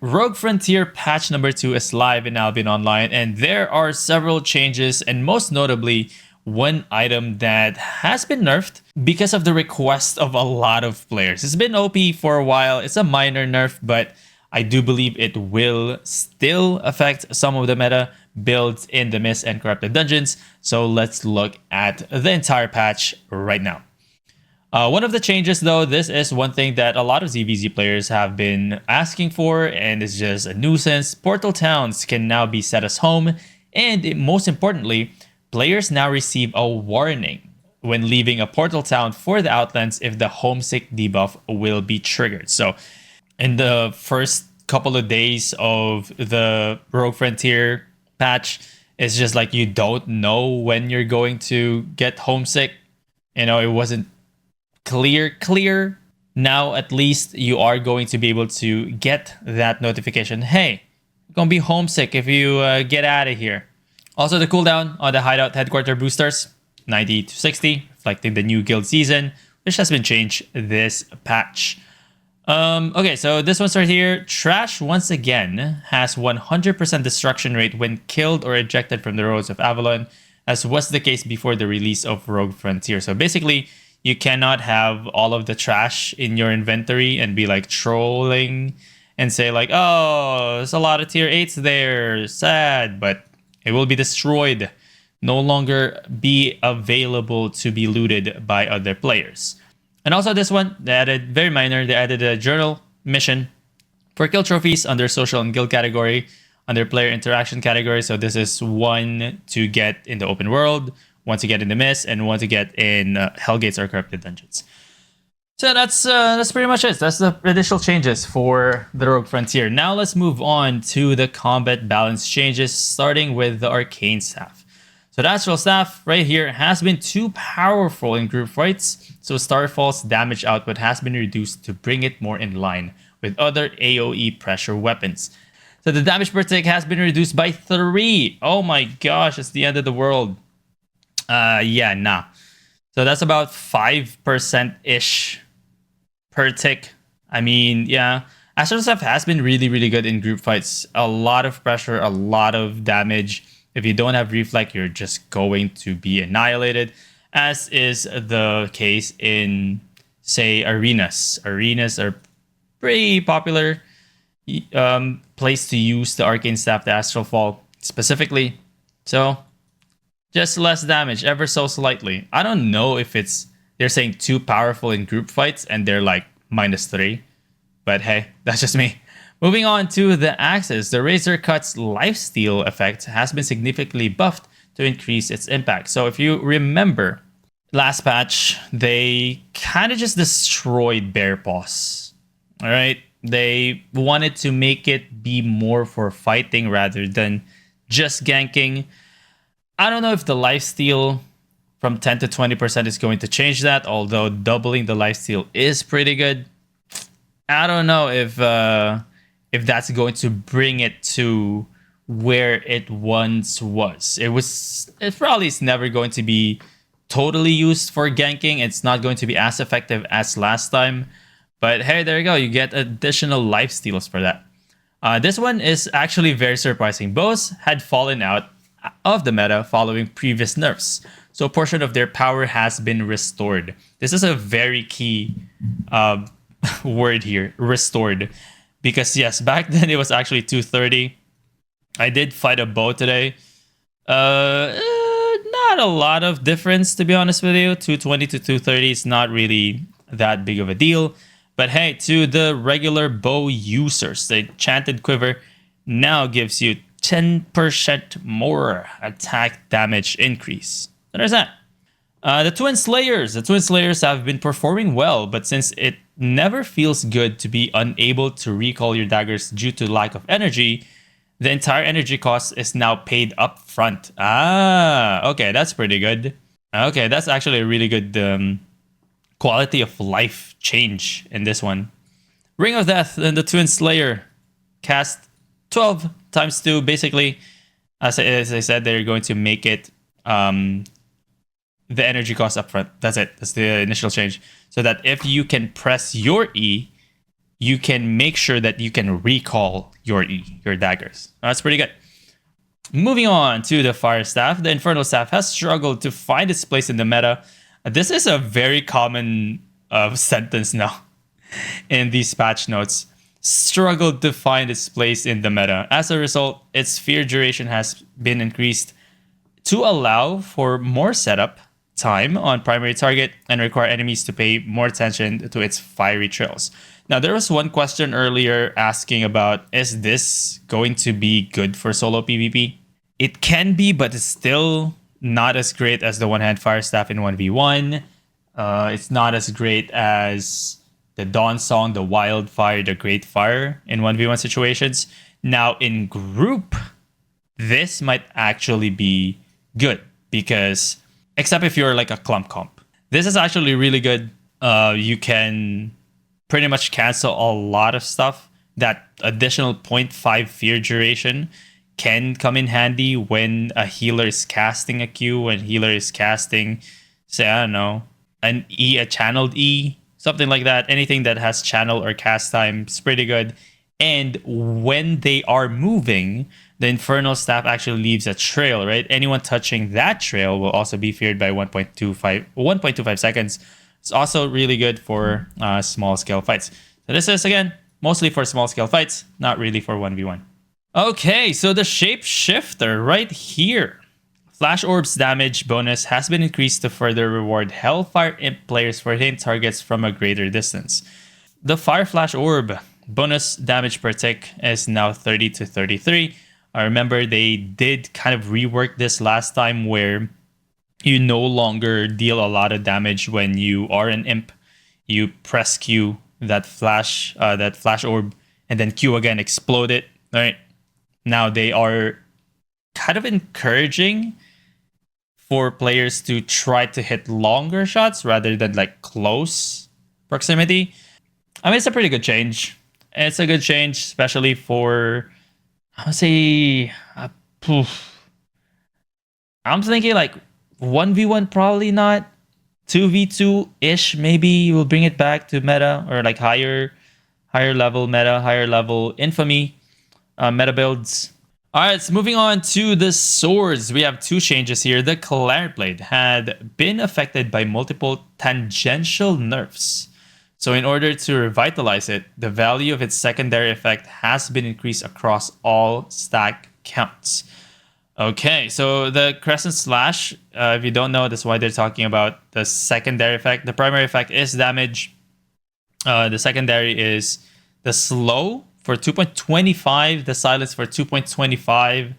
Rogue Frontier patch number 2 is live in Albion Online, and there are several changes, and most notably, one item that has been nerfed because of the request of a lot of players. It's been OP for a while. It's a minor nerf, but I do believe it will still affect some of the meta builds in the Mist and Corrupted Dungeons. So let's look at the entire patch right now. One of the changes, though, this is one thing that a lot of ZVZ players have been asking for, and it's just a nuisance. Portal towns can now be set as home, and most importantly, players now receive a warning when leaving a portal town for the Outlands if the homesick debuff will be triggered. So in the first couple of days of the Rogue Frontier patch, it's just like you don't know when you're going to get homesick. You know, it wasn't clear. Now at least you are going to be able to get that notification. Hey, you're gonna be homesick if you get out of here. Also, the cooldown on the hideout headquarter boosters, 90 to 60, reflecting the new guild season, which has been changed this patch. Okay, so this one's right here. Trash once again has 100% destruction rate when killed or ejected from the roads of Avalon, as was the case before the release of Rogue Frontier. So basically, you cannot have all of the trash in your inventory and be like trolling and say like, oh, there's a lot of tier 8s there, sad, but it will be destroyed, no longer be available to be looted by other players. And also this one, they added, very minor, they added a journal mission for kill trophies under social and guild category, under player interaction category. So this is one to get in the open world, one to get in the Mist, and one to get in Hellgates or Corrupted Dungeons. So that's pretty much it. That's the additional changes for the Rogue Frontier. Now let's move on to the combat balance changes, starting with the Arcane Staff. So the Astral Staff right here has been too powerful in group fights, so Starfall's damage output has been reduced to bring it more in line with other AoE pressure weapons. So the damage per tick has been reduced by 3. Oh my gosh, it's the end of the world. Yeah, nah. So that's about 5%-ish per tick. I mean, yeah. Astral Staff has been really good in group fights. A lot of pressure, a lot of damage. If you don't have Reflect, you're just going to be annihilated, as is the case in, say, arenas. Arenas are pretty popular place to use the Arcane Staff, the Astral Fall specifically. So just less damage, ever so slightly. I don't know if they're saying too powerful in group fights and they're like -3. But hey, that's just me. Moving on to the axes, the Razor Cut's lifesteal effect has been significantly buffed to increase its impact. So if you remember, last patch, they kind of just destroyed Bearpaws. All right? They wanted to make it be more for fighting rather than just ganking. I don't know if the lifesteal from 10 to 20% is going to change that, although doubling the lifesteal is pretty good. I don't know if that's going to bring it to where it once was. It probably is never going to be totally used for ganking. It's not going to be as effective as last time. But hey, there you go. You get additional lifesteals for that. This one is actually very surprising. Bows had fallen out of the meta following previous nerfs, so a portion of their power has been restored. This is a very key word here, restored, because yes, back then it was actually 230. I did fight a bow today. Not a lot of difference, to be honest with you. 220 to 230 is not really that big of a deal. But hey, to the regular bow users, the Enchanted Quiver now gives you 10% more attack damage increase. So there's that. The Twin Slayers. The Twin Slayers have been performing well, but since it never feels good to be unable to recall your daggers due to lack of energy, the entire energy cost is now paid up front. Okay, that's pretty good. Okay, that's actually a really good quality of life change in this one. Ring of Death and the Twin Slayer cast 12 times 2. Basically, as I said, they're going to make it the energy cost up front. That's it. That's the initial change. So that if you can press your E, you can make sure that you can recall your E, your daggers. That's pretty good. Moving on to the Fire Staff, the Infernal Staff has struggled to find its place in the meta. This is a very common sentence now in these patch notes. Struggled to find its place in the meta. As a result, its fear duration has been increased to allow for more setup time on primary target and require enemies to pay more attention to its fiery trails. Now, there was one question earlier asking about, is this going to be good for solo PvP? It can be, but it's still not as great as the one-hand fire staff in 1v1. It's not as great as the Dawn Song, the Wildfire, the Great Fire in 1v1 situations. Now, in group, this might actually be good because, except if you're like a clump comp, this is actually really good. You can pretty much cancel a lot of stuff. That additional 0.5 fear duration can come in handy when a healer is casting a Q, when healer is casting, say, I don't know, an E, a channeled E, something like that. Anything that has channel or cast time is pretty good. And when they are moving, the Infernal Staff actually leaves a trail, right? Anyone touching that trail will also be feared by 1.25 seconds. It's also really good for small scale fights. So this is, again, mostly for small scale fights, not really for 1v1. Okay, so the Shapeshifter right here. Flash Orb's damage bonus has been increased to further reward Hellfire Imp players for hitting targets from a greater distance. The Fire Flash Orb bonus damage per tick is now 30 to 33. I remember they did kind of rework this last time where you no longer deal a lot of damage when you are an imp. You press Q, that flash orb, and then Q again, explode it. All right. Now they are kind of encouraging for players to try to hit longer shots rather than like close proximity. I mean, it's a pretty good change. It's a good change, especially for, I would say, I'm thinking like 1v1 probably not. 2v2-ish maybe we'll bring it back to meta or like higher level meta, higher level infamy meta builds. All right, so moving on to the swords. We have two changes here. The Claret Blade had been affected by multiple tangential nerfs. So in order to revitalize it, the value of its secondary effect has been increased across all stack counts. Okay, so the Crescent Slash, if you don't know, that's why they're talking about the secondary effect. The primary effect is damage. The secondary is the slow for 2.25, the silence for 2.25.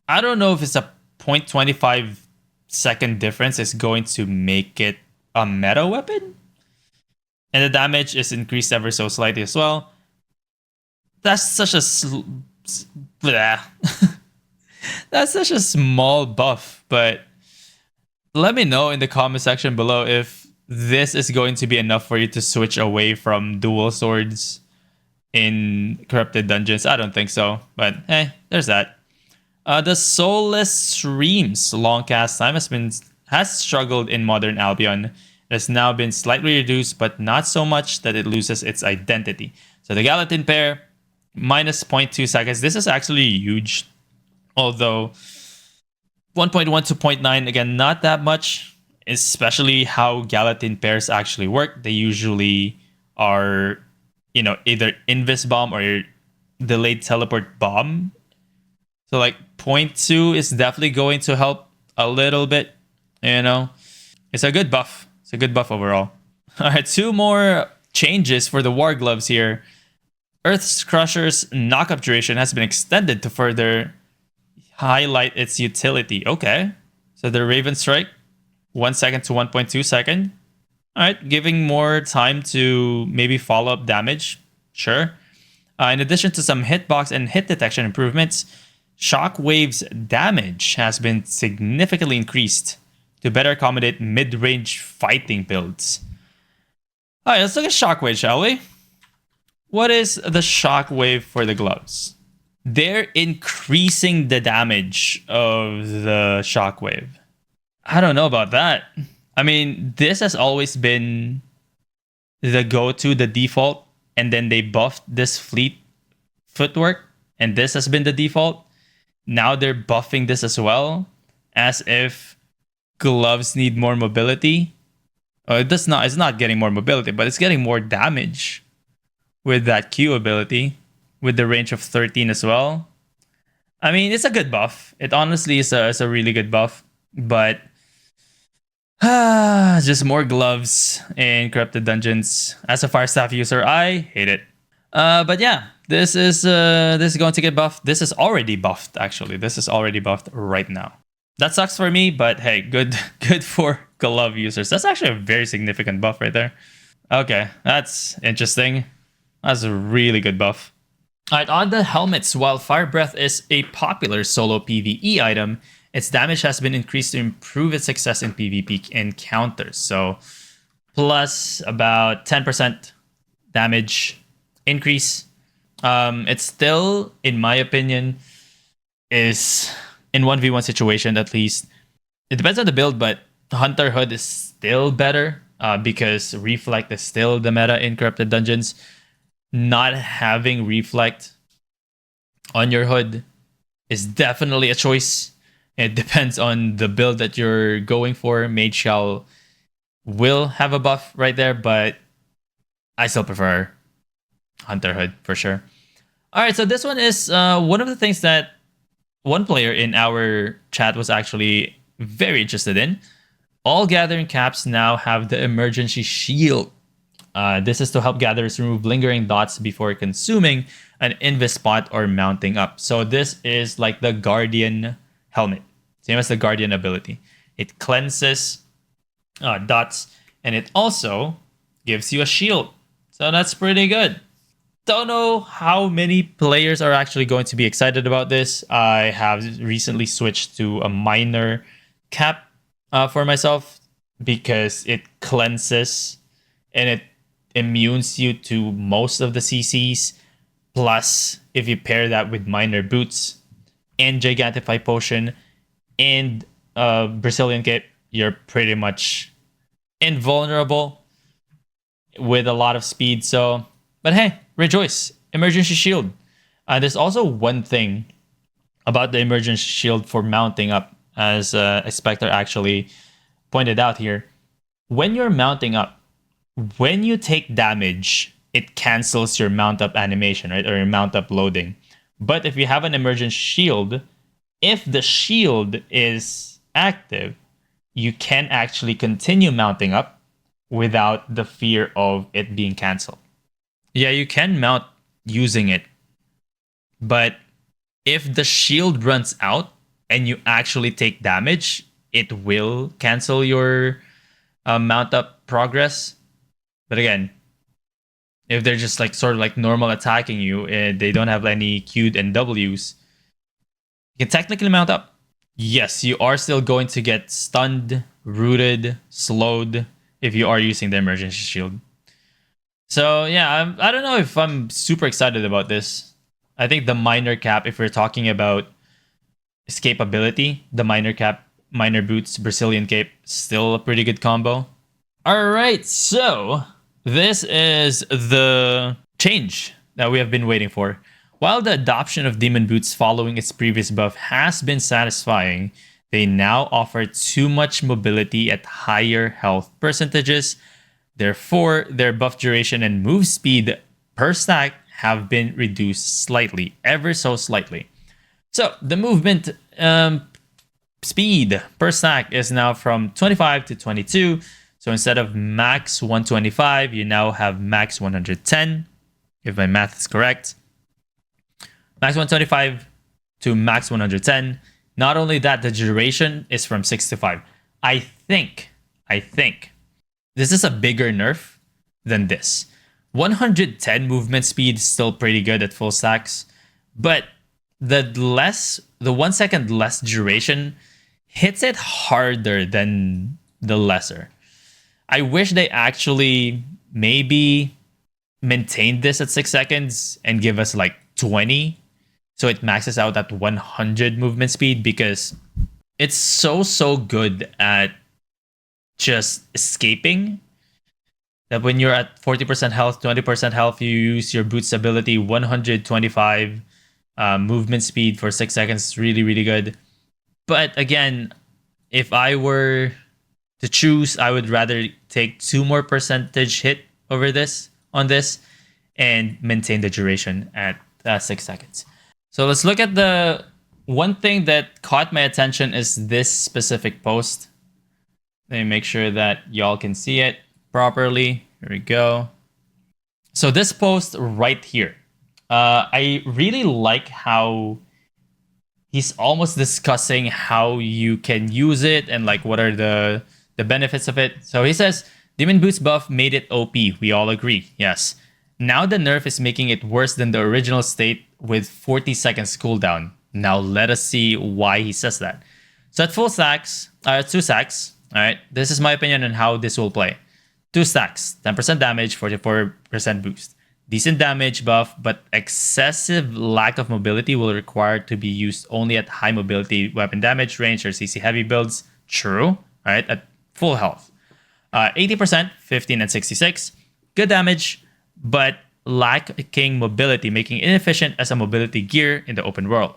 I don't know if it's a 0.25 second difference is going to make it a meta weapon. And the damage is increased ever so slightly as well. That's such a that's such a small buff, but let me know in the comment section below if this is going to be enough for you to switch away from dual swords in corrupted dungeons. I don't think so, but hey, there's that. The Soulless Stream's long cast time has struggled in modern Albion. It has now been slightly reduced, but not so much that it loses its identity. So the Gallatin pair, minus 0.2 seconds. This is actually huge. Although 1.1 to 0.9, again, not that much, especially how Gallatin pairs actually work. They usually are, either Invis Bomb or Delayed Teleport Bomb. So like 0.2 is definitely going to help a little bit, It's a good buff. It's a good buff overall. All right, two more changes for the War Gloves here. Earth's Crusher's knockup duration has been extended to further highlight its utility. Okay. So the Raven Strike, 1 second to 1.2 second. All right, giving more time to maybe follow up damage. Sure. In addition to some hitbox and hit detection improvements, Shockwave's damage has been significantly increased to better accommodate mid-range fighting builds. All right, let's look at Shockwave, shall we? What is the Shockwave for the gloves? They're increasing the damage of the Shockwave. I don't know about that. I mean, this has always been the go-to, the default and then they buffed this fleet footwork, and this has been the default. Now they're buffing this as well, as if gloves need more mobility. It does not. It's not getting more mobility, but it's getting more damage with that Q ability, with the range of 13 as well. I mean, it's a good buff. It honestly is a really good buff, but just more gloves in corrupted dungeons. As a fire staff user, I hate it. But yeah, this is going to get buffed. This is already buffed. Actually, this is already buffed right now. That sucks for me, but hey, good for glove users. That's actually a very significant buff right there. Okay, that's interesting. That's a really good buff. All right, on the helmets, while Fire Breath is a popular solo PvE item, its damage has been increased to improve its success in PvP encounters. So, plus about 10% damage increase. It's still, in my opinion, is in 1v1 situation at least. It depends on the build, but Hunter Hood is still better because Reflect is still the meta in Corrupted Dungeons. Not having Reflect on your hood is definitely a choice. It depends on the build that you're going for. Mage Shell will have a buff right there, but I still prefer Hunter Hood for sure. All right, so this one is one of the things that one player in our chat was actually very interested in. All gathering caps now have the emergency shield. This is to help gatherers remove lingering dots before consuming an invis spot or mounting up. So this is like the Guardian helmet, same as the Guardian ability. It cleanses dots, and it also gives you a shield. So that's pretty good. Don't know how many players are actually going to be excited about this. I have recently switched to a minor cap for myself because it cleanses and it immunes you to most of the CCs. Plus, if you pair that with minor boots and Gigantify Potion and Brazilian Cape, you're pretty much invulnerable with a lot of speed. So, but hey, rejoice. Emergency Shield. There's also one thing about the Emergency Shield for mounting up, as Spectre actually pointed out here. When you're mounting up, when you take damage, it cancels your mount up animation, right? Or your mount up loading. But if you have an Emergency Shield, if the shield is active, you can actually continue mounting up without the fear of it being canceled. Yeah, you can mount using it, but if the shield runs out and you actually take damage, it will cancel your mount up progress. But again, if they're just like sort of like normal attacking you and they don't have any Q'd and W's, you can technically mount up. Yes, you are still going to get stunned, rooted, slowed if you are using the emergency shield. So yeah, I don't know if I'm super excited about this. I think the minor cap, if we're talking about escapability, the minor cap, minor boots, Brazilian cape, still a pretty good combo. All right, so this is the change that we have been waiting for. While the adoption of Demon Boots following its previous buff has been satisfying, they now offer too much mobility at higher health percentages. Therefore, their buff duration and move speed per stack have been reduced slightly, ever so slightly. So the movement speed per stack is now from 25 to 22. So instead of max 125, you now have max 110, if my math is correct. Max 125 to max 110. Not only that, the duration is from 6 to 5. I think this is a bigger nerf than this. 110 movement speed is still pretty good at full stacks, but the 1 second less duration hits it harder than the lesser. I wish they actually maybe maintained this at 6 seconds and give us like 20, so it maxes out at 100 movement speed, because it's so good at just escaping that when you're at 40% health, 20% health, you use your boots ability 125 movement speed for 6 seconds. It's really, really good. But again, if I were to choose, I would rather take 2 more percentage hit over this on this and maintain the duration at 6 seconds. So let's look at the one thing that caught my attention is this specific post. Let me make sure that y'all can see it properly. Here we go. So this post right here, I really like how he's almost discussing how you can use it and like what are the benefits of it. So he says, Demon Boots buff made it OP. We all agree. Yes. Now the nerf is making it worse than the original state with 40 seconds cooldown. Now let us see why he says that. So at full stacks, 2 stacks, all right, this is my opinion on how this will play. 2 stacks, 10% damage, 44% boost. Decent damage buff, but excessive lack of mobility will require to be used only at high mobility weapon damage range or CC heavy builds. True, all right, at full health. 80%, 15 and 66. Good damage, but lacking mobility, making inefficient as a mobility gear in the open world.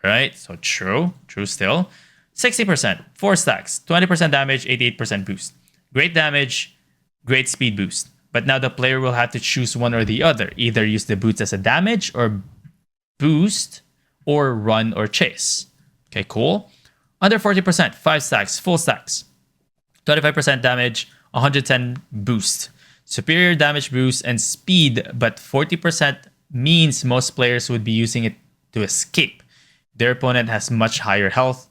All right, so true still. 60%, 4 stacks, 20% damage, 88% boost. Great damage, great speed boost. But now the player will have to choose one or the other. Either use the boots as a damage or boost or run or chase. Okay, cool. Under 40%, 5 stacks, full stacks. 25% damage, 110 boost. Superior damage boost and speed, but 40% means most players would be using it to escape. Their opponent has much higher health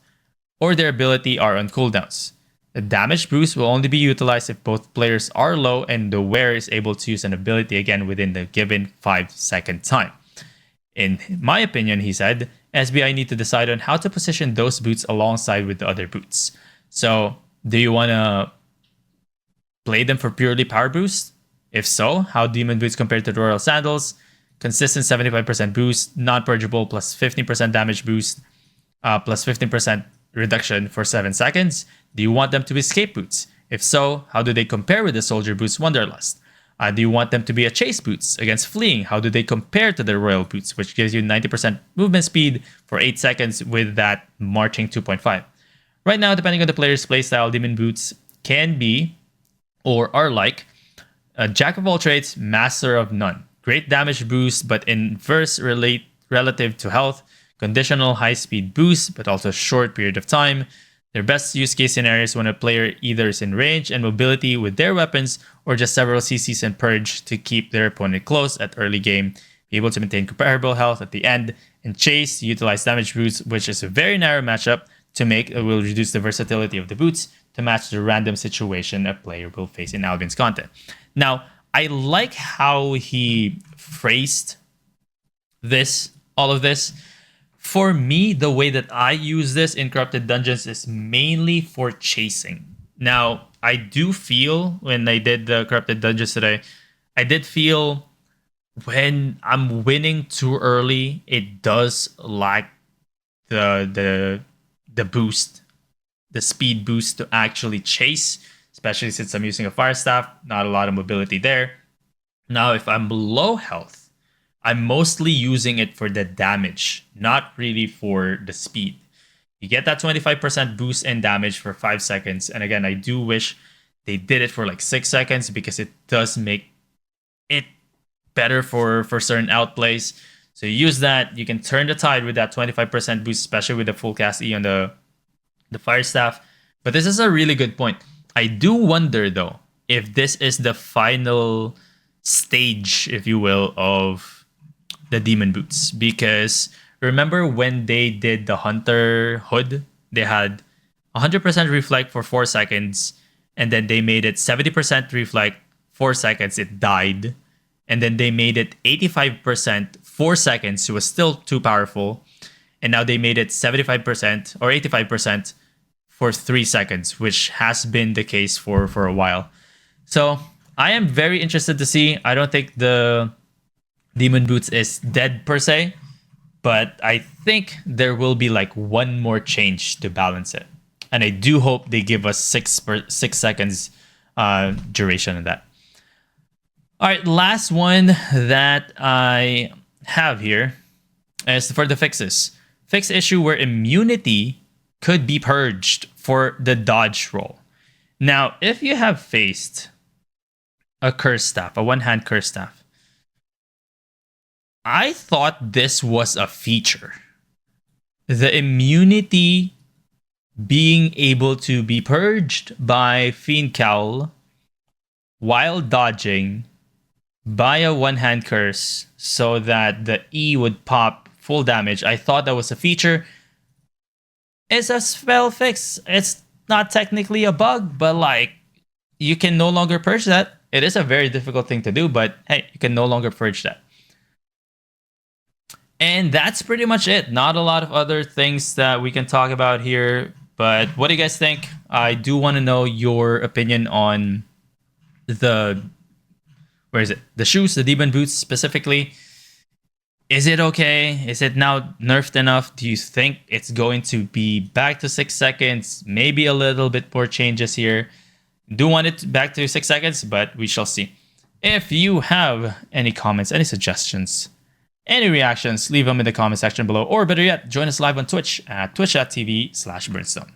or their ability are on cooldowns. The damage boost will only be utilized if both players are low and the wearer is able to use an ability again within the given 5-second time. In my opinion, he said, SBI need to decide on how to position those boots alongside with the other boots. So, do you want to play them for purely power boost? If so, how Demon Boots compare to the Royal Sandals? Consistent 75% boost, non-purgeable plus 15% damage boost, plus 15% reduction for 7 seconds. Do you want them to be escape boots? If so, how do they compare with the Soldier Boots Wanderlust? Do you want them to be a chase boots against fleeing? How do they compare to the Royal Boots, which gives you 90% movement speed for 8 seconds with that marching 2.5? Right now, depending on the player's playstyle, Demon Boots can be or are like a jack of all trades, master of none. Great damage boost, but inverse relative to health. Conditional high speed boost, but also short period of time. Their best use case scenarios when a player either is in range and mobility with their weapons or just several CCs and purge to keep their opponent close at early game, be able to maintain comparable health at the end, and chase, utilize damage boots, which is a very narrow matchup to make. It will reduce the versatility of the boots to match the random situation a player will face in Albion's content. Now, I like how he phrased all of this. For me, the way that I use this in Corrupted Dungeons is mainly for chasing. Now, I do feel when I did the Corrupted Dungeons today, I did feel when I'm winning too early, it does lack the boost, the speed boost to actually chase, especially since I'm using a Fire Staff, not a lot of mobility there. Now, if I'm low health, I'm mostly using it for the damage, not really for the speed. You get that 25% boost in damage for 5 seconds. And again, I do wish they did it for like 6 seconds because it does make it better for certain outplays. So you use that. You can turn the tide with that 25% boost, especially with the full cast E on the Fire Staff. But this is a really good point. I do wonder, though, if this is the final stage, if you will, of the Demon Boots, because remember when they did the Hunter Hood, they had 100% reflect for 4 seconds, and then they made it 70% reflect 4 seconds, it died, and then they made it 85% 4 seconds, it was still too powerful, and now they made it 75% or 85% for 3 seconds, which has been the case for a while. So I am very interested to see. I don't think the Demon Boots is dead per se, but I think there will be like one more change to balance it. And I do hope they give us 6 seconds duration of that. All right, last one that I have here is for the fixes. Fix issue where immunity could be purged for the dodge roll. Now, if you have faced a curse staff, a one-hand curse staff, I thought this was a feature. The immunity being able to be purged by Fiend Cowl while dodging by a one-hand curse so that the E would pop full damage. I thought that was a feature. It's a spell fix. It's not technically a bug, but like you can no longer purge that. It is a very difficult thing to do, but hey, you can no longer purge that. And that's pretty much it. Not a lot of other things that we can talk about here. But what do you guys think? I do want to know your opinion on the, where is it? The shoes, the Demon Boots specifically. Is it okay? Is it now nerfed enough? Do you think it's going to be back to 6 seconds? Maybe a little bit more changes here. Do want it back to 6 seconds, but we shall see. If you have any comments, any suggestions, any reactions, leave them in the comment section below. Or better yet, join us live on Twitch at twitch.tv/Brimstone.